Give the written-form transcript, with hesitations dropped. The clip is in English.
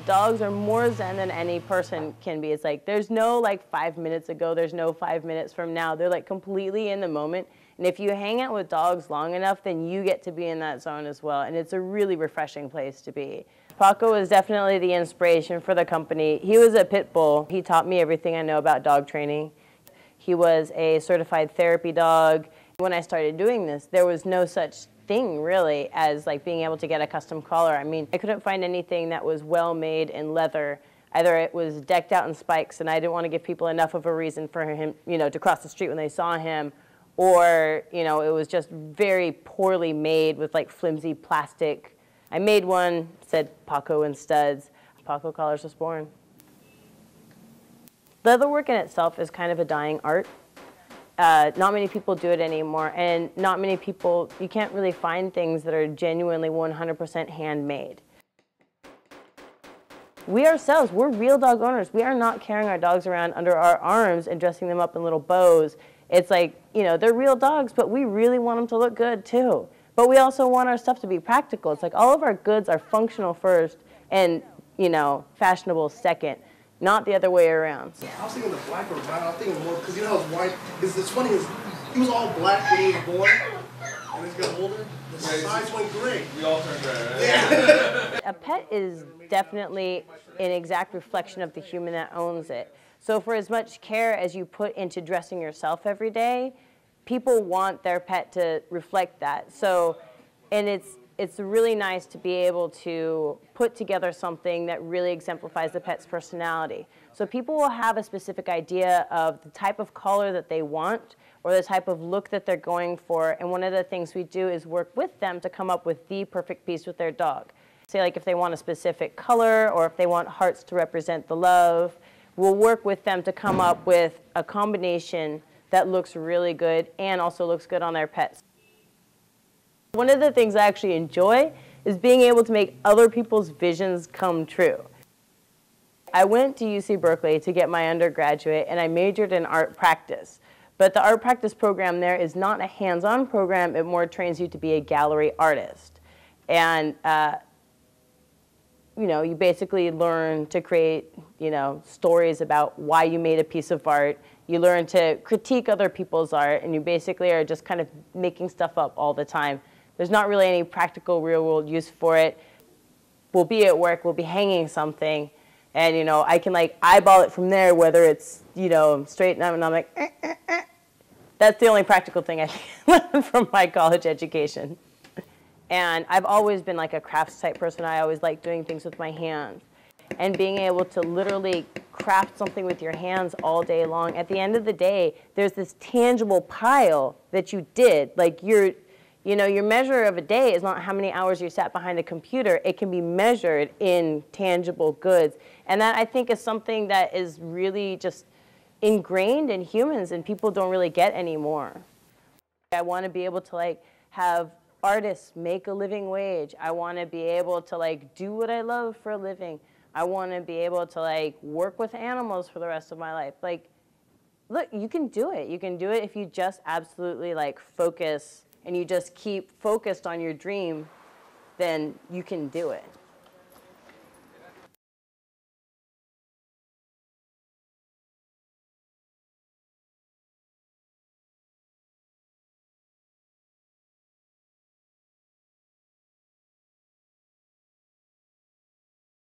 Dogs are more zen than any person can be. It's like there's no like 5 minutes ago, there's no 5 minutes from now. They're like completely in the moment. And if you hang out with dogs long enough, then you get to be in that zone as well. And it's a really refreshing place to be. Paco was definitely the inspiration for the company. He was a pit bull. He taught me everything I know about dog training. He was a certified therapy dog. When I started doing this, there was no such thing really as like being able to get a custom collar. I mean, I couldn't find anything that was well made in leather. Either it was decked out in spikes and I didn't want to give people enough of a reason for him, you know, to cross the street when they saw him, or, you know, it was just very poorly made with like flimsy plastic. I made one, said Paco and studs. Paco Collars was born. Leatherwork in itself is kind of a dying art. Not many people do it anymore, and not many people, you can't really find things that are genuinely 100% handmade. We ourselves, we're real dog owners. We are not carrying our dogs around under our arms and dressing them up in little bows. It's like, you know, they're real dogs, but we really want them to look good too. But we also want our stuff to be practical. It's like all of our goods are functional first and, you know, fashionable second. Not the other way around. I was thinking the black or brown. I was thinking more because you know how it's white. Because it's funny is he was all black when he was born, and as he got older, the size went gray. We all turned gray, right? Yeah. A pet is definitely an exact reflection of the human that owns it. So for as much care as you put into dressing yourself every day, people want their pet to reflect that. So, and it's really nice to be able to put together something that really exemplifies the pet's personality. So people will have a specific idea of the type of collar that they want or the type of look that they're going for, and one of the things we do is work with them to come up with the perfect piece with their dog. Say like if they want a specific color or if they want hearts to represent the love, we'll work with them to come up with a combination that looks really good and also looks good on their pets. One of the things I actually enjoy is being able to make other people's visions come true. I went to UC Berkeley to get my undergraduate and I majored in art practice. But the art practice program there is not a hands-on program, it more trains you to be a gallery artist. And you know, you basically learn to create, you know, stories about why you made a piece of art. You learn to critique other people's art, and you basically are just kind of making stuff up all the time. There's not really any practical real-world use for it. We'll be at work, we'll be hanging something, and, you know, I can, like, eyeball it from there, whether it's, you know, straight, and I'm like, eh, eh, eh. That's the only practical thing I learned from my college education. And I've always been like a crafts type person. I always like doing things with my hands. And being able to literally craft something with your hands all day long, at the end of the day, there's this tangible pile that you did. Like you know, your measure of a day is not how many hours you sat behind a computer. It can be measured in tangible goods. And that, I think, is something that is really just ingrained in humans and people don't really get anymore. I want to be able to like have artists make a living wage. I want to be able to like do what I love for a living. I want to be able to like work with animals for the rest of my life. Like, look, you can do it. You can do it if you just absolutely like focus and you just keep focused on your dream, then you can do it.